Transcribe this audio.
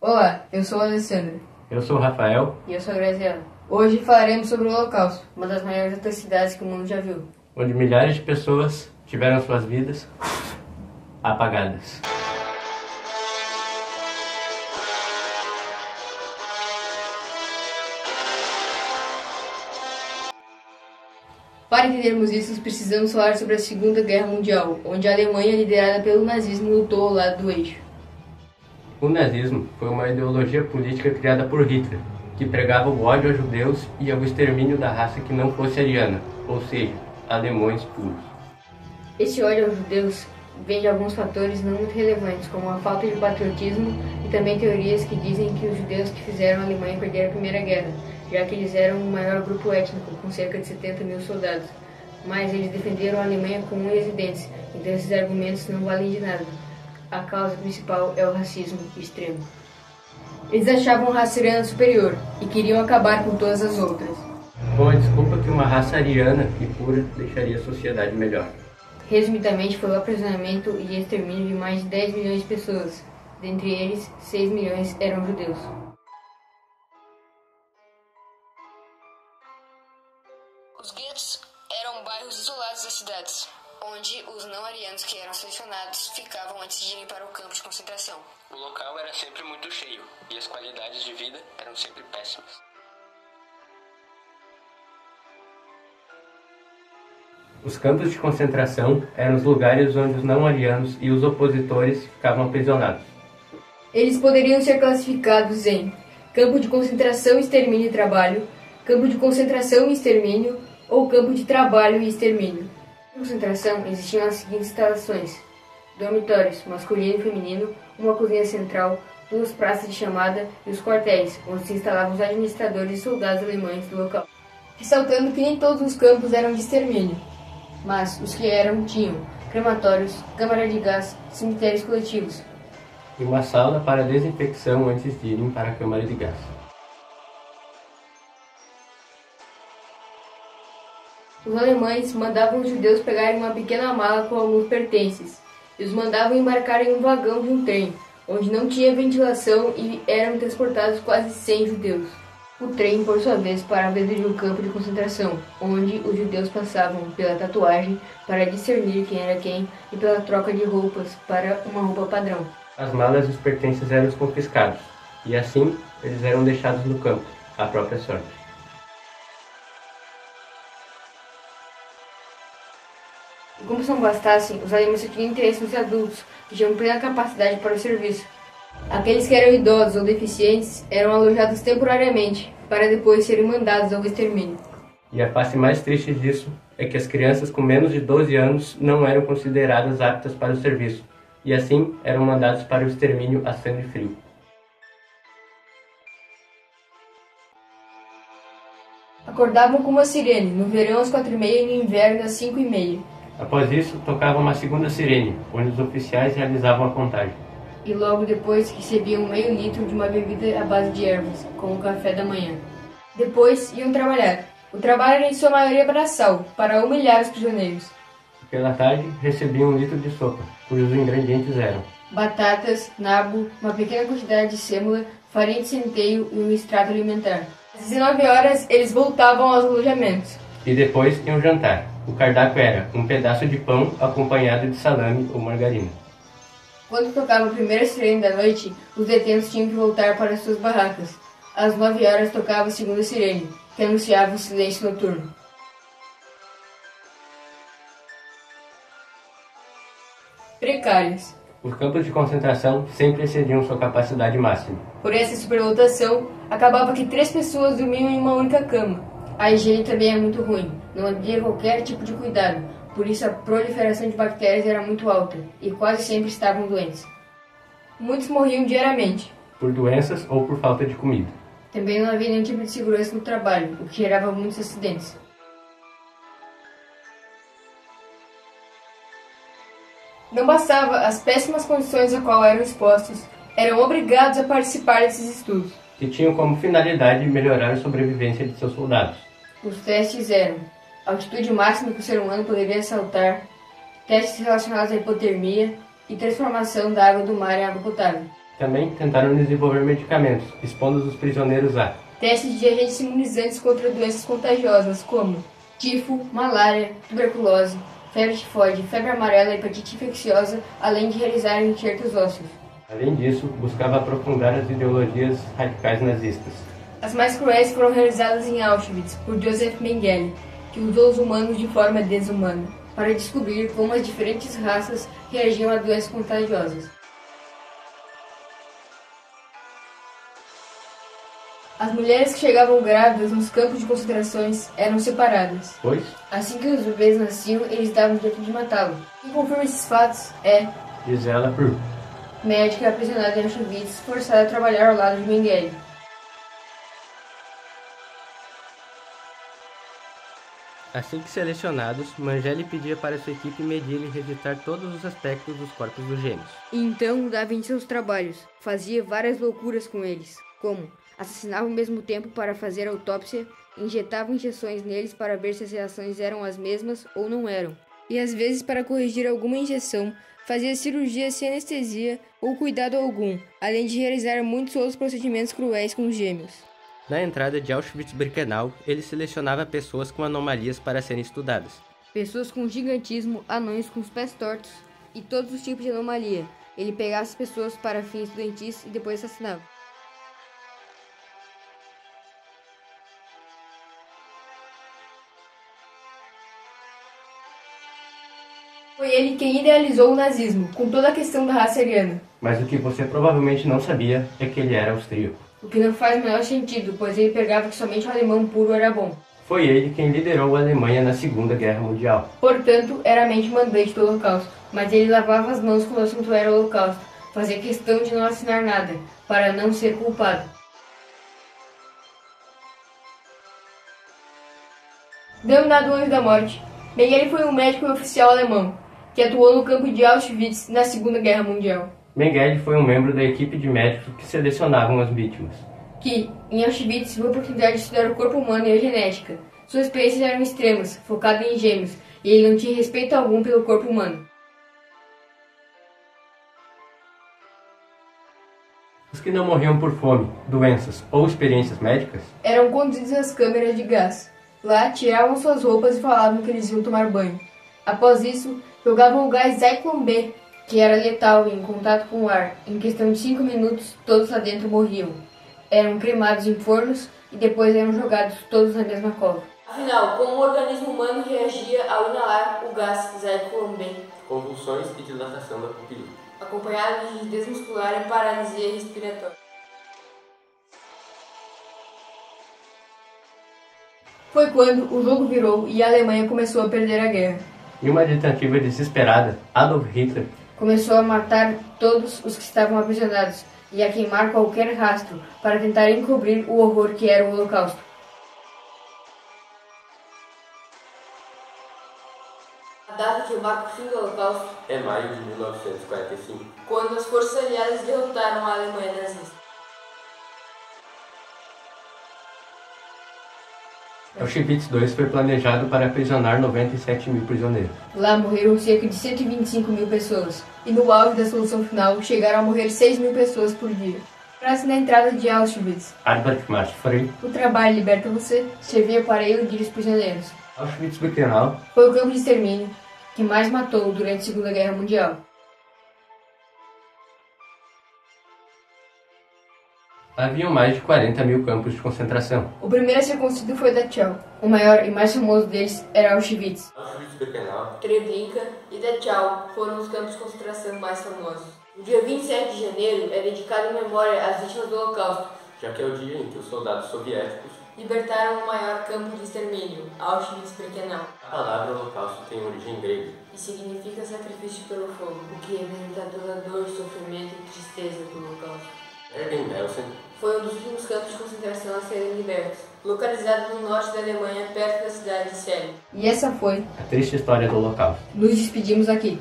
Olá, eu sou o Alessandro. Eu sou o Rafael. E eu sou a Graziela. Hoje falaremos sobre o Holocausto, uma das maiores atrocidades que o mundo já viu. Onde milhares de pessoas tiveram suas vidas apagadas. Para entendermos isso, precisamos falar sobre a Segunda Guerra Mundial, onde a Alemanha, liderada pelo nazismo, lutou ao lado do eixo. O nazismo foi uma ideologia política criada por Hitler, que pregava o ódio aos judeus e ao extermínio da raça que não fosse ariana, ou seja, alemães puros. Esse ódio aos judeus vem de alguns fatores não muito relevantes, como a falta de patriotismo e também teorias que dizem que os judeus que fizeram a Alemanha perderam a Primeira Guerra, já que eles eram o maior grupo étnico, com cerca de 70 mil soldados. Mas eles defenderam a Alemanha com unhas e dentes, então esses argumentos não valem de nada. A causa principal é o racismo extremo. Eles achavam a raça ariana superior e queriam acabar com todas as outras, com a desculpa que uma raça ariana e pura deixaria a sociedade melhor. Resumidamente, foi o aprisionamento e extermínio de mais de 10 milhões de pessoas. Dentre eles, 6 milhões eram judeus. Os guetos eram bairros isolados das cidades, onde os não-arianos que eram selecionados ficavam antes de irem para o campo de concentração. O local era sempre muito cheio e as qualidades de vida eram sempre péssimas. Os campos de concentração eram os lugares onde os não-arianos e os opositores ficavam aprisionados. Eles poderiam ser classificados em campo de concentração, extermínio e trabalho, campo de concentração e extermínio, ou campo de trabalho e extermínio. Na concentração existiam as seguintes instalações: dormitórios, masculino e feminino, uma cozinha central, 2 praças de chamada e os quartéis, onde se instalavam os administradores e soldados alemães do local. Ressaltando que nem todos os campos eram de extermínio, mas os que eram tinham crematórios, câmara de gás, cemitérios coletivos. E uma sala para desinfecção antes de irem para a câmara de gás. Os alemães mandavam os judeus pegarem uma pequena mala com alguns pertences e os mandavam embarcar em um vagão de um trem, onde não tinha ventilação e eram transportados quase 100 judeus. O trem, por sua vez, parava dentro de um campo de concentração, onde os judeus passavam pela tatuagem para discernir quem era quem e pela troca de roupas para uma roupa padrão. As malas e os pertences eram confiscados, e assim eles eram deixados no campo, à própria sorte. E como se não bastassem, os alemães só tinham interesse nos adultos, que tinham plena capacidade para o serviço. Aqueles que eram idosos ou deficientes eram alojados temporariamente, para depois serem mandados ao extermínio. E a face mais triste disso é que as crianças com menos de 12 anos não eram consideradas aptas para o serviço, e assim eram mandados para o extermínio a sangue frio. Acordavam com uma sirene, no verão às 4h30 e no inverno às 5h30. Após isso, tocava uma segunda sirene, onde os oficiais realizavam a contagem. E logo depois recebiam meio litro de uma bebida à base de ervas, como o café da manhã. Depois iam trabalhar. O trabalho era em sua maioria braçal, para humilhar os prisioneiros. Pela tarde, recebiam 1 litro de sopa, cujos ingredientes eram batatas, nabo, uma pequena quantidade de sêmola, farinha de centeio e um extrato alimentar. Às 19 horas, eles voltavam aos alojamentos. E depois iam jantar. O cardápio era um pedaço de pão acompanhado de salame ou margarina. Quando tocava a primeira sirene da noite, os detentos tinham que voltar para suas barracas. Às 9 horas tocava a segunda sirene, que anunciava o silêncio noturno. Precários. Os campos de concentração sempre excediam sua capacidade máxima. Por essa superlotação, acabava que 3 pessoas dormiam em uma única cama. A higiene também é muito ruim, não havia qualquer tipo de cuidado, por isso a proliferação de bactérias era muito alta e quase sempre estavam doentes. Muitos morriam diariamente, por doenças ou por falta de comida. Também não havia nenhum tipo de segurança no trabalho, o que gerava muitos acidentes. Não bastava as péssimas condições a qual eram expostos, eram obrigados a participar desses estudos, que tinham como finalidade melhorar a sobrevivência de seus soldados. Os testes eram a altitude máxima que o ser humano poderia saltar, testes relacionados à hipotermia e transformação da água do mar em água potável. Também tentaram desenvolver medicamentos, expondo os prisioneiros a testes de agentes imunizantes contra doenças contagiosas como tifo, malária, tuberculose, febre tifoide, febre amarela e hepatite infecciosa, além de realizar enxertos ósseos. Além disso, buscava aprofundar as ideologias radicais nazistas. As mais cruéis foram realizadas em Auschwitz por Josef Mengele, que usou os humanos de forma desumana, para descobrir como as diferentes raças reagiam a doenças contagiosas. As mulheres que chegavam grávidas nos campos de concentrações eram separadas. Pois, Assim que os bebês nasciam, eles davam jeito de matá-los. Quem confirma esses fatos é Gisela Pur. médica aprisionada em Auschwitz, forçada a trabalhar ao lado de Mengele. Assim que selecionados, Mengele pedia para sua equipe medir e registrar todos os aspectos dos corpos dos gêmeos. E então dava em seus trabalhos, fazia várias loucuras com eles, como assassinava ao mesmo tempo para fazer autópsia, injetava injeções neles para ver se as reações eram as mesmas ou não eram. E às vezes, para corrigir alguma injeção, fazia cirurgia sem anestesia ou cuidado algum, além de realizar muitos outros procedimentos cruéis com os gêmeos. Na entrada de Auschwitz-Birkenau, ele selecionava pessoas com anomalias para serem estudadas. Pessoas com gigantismo, anões com os pés tortos e todos os tipos de anomalia. Ele pegava as pessoas para fins estudantis e depois assassinava. Foi ele quem idealizou o nazismo, com toda a questão da raça ariana. Mas o que você provavelmente não sabia é que ele era austríaco. O que não faz o menor sentido, pois ele pregava que somente o alemão puro era bom. Foi ele quem liderou a Alemanha na Segunda Guerra Mundial. Portanto, era a mente mandante do Holocausto, mas ele lavava as mãos quando o assunto era o Holocausto. Fazia questão de não assinar nada, para não ser culpado. Denominado Anjo da Morte, Mengele foi um médico e oficial alemão, que atuou no campo de Auschwitz na Segunda Guerra Mundial. Mengele foi um membro da equipe de médicos que selecionavam as vítimas. Que, em Auschwitz, teve a oportunidade de estudar o corpo humano e a genética. Suas experiências eram extremas, focadas em gêmeos, e ele não tinha respeito algum pelo corpo humano. Os que não morriam por fome, doenças ou experiências médicas Eram conduzidos às câmeras de gás. Lá, tiravam suas roupas e falavam que eles iam tomar banho. Após isso, jogavam o gás Zyklon B, que era letal em contato com o ar. Em questão de 5 minutos, todos lá dentro morriam. Eram cremados em fornos e depois eram jogados todos na mesma cova. Afinal, como o organismo humano reagia ao inalar o gás Zyklon B? convulsões e dilatação da pupila, acompanhado de rigidez muscular e paralisia respiratória. Foi quando o jogo virou e a Alemanha começou a perder a guerra. Em uma tentativa desesperada, Adolf Hitler Começou a matar todos os que estavam aprisionados e a queimar qualquer rastro para tentar encobrir o horror que era o Holocausto. A data que marca o fim do Holocausto é maio de 1945, quando as forças aliadas derrotaram a Alemanha nazista. Auschwitz II foi planejado para aprisionar 97 mil prisioneiros. Lá morreram cerca de 125 mil pessoas, e no auge da solução final chegaram a morrer 6 mil pessoas por dia. Frase na entrada de Auschwitz: Arbeit macht frei. o trabalho liberta você, servia para iludir os prisioneiros. Auschwitz-Birkenau Foi o campo de extermínio que mais matou durante a Segunda Guerra Mundial. haviam mais de 40 mil campos de concentração. O primeiro a ser construído foi Dachau. O maior e mais famoso deles era Auschwitz. Auschwitz-Birkenau, Treblinka e Dachau foram os campos de concentração mais famosos. O dia 27 de janeiro é dedicado em memória às vítimas do Holocausto, já que é o dia em que os soldados soviéticos libertaram o maior campo de extermínio, Auschwitz-Birkenau, A palavra holocausto tem origem grega. e significa sacrifício pelo fogo, o que representa toda a dor, sofrimento e tristeza do Holocausto. Bergen-Belsen Foi um dos últimos campos de concentração a serem libertos, localizado no norte da Alemanha, perto da cidade de Celle. E essa foi. a triste história do holocausto. Nos despedimos aqui.